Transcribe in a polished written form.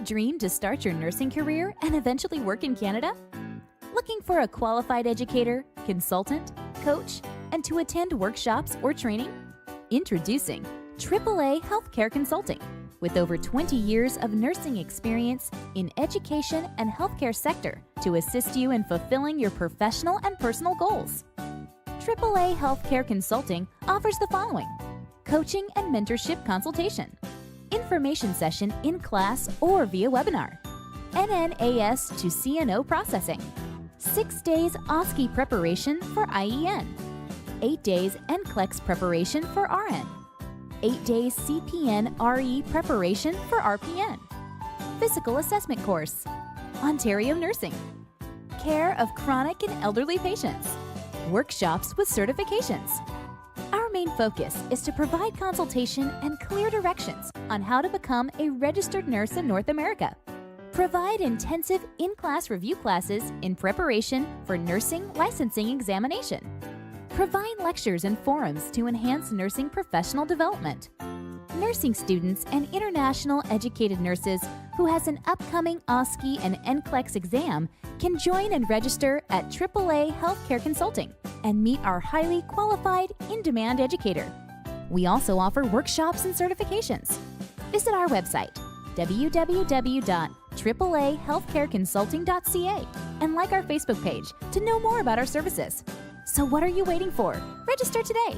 dream to start your nursing career and eventually work in Canada? Looking for a qualified educator, consultant, coach, and to attend workshops or training? Introducing AAA Healthcare Consulting. With over 20 years of nursing experience in education and healthcare sector to assist you in fulfilling your professional and personal goals. AAA Healthcare Consulting offers the following: coaching and mentorship consultation, information session in class or via webinar, NNAS to CNO Processing, 6 days OSKEY preparation for IEN, 8 days NCLEX preparation for RN, 8 days CPNRE preparation for RPN, physical assessment course, Ontario Nursing, care of chronic and elderly patients, workshops with certifications. Our main focus is to provide consultation and clear directions on how to become a registered nurse in North America. Provide intensive in-class review classes in preparation for nursing licensing examination. Provide lectures and forums to enhance nursing professional development. Nursing students and international educated nurses who has an upcoming OSKEY and NCLEX exam can join and register at AAA Healthcare Consulting and meet our highly qualified, in-demand educator. We also offer workshops and certifications. Visit our website, www.AAAhealthcareconsulting.ca, and like our Facebook page to know more about our services. So what are you waiting for? Register today!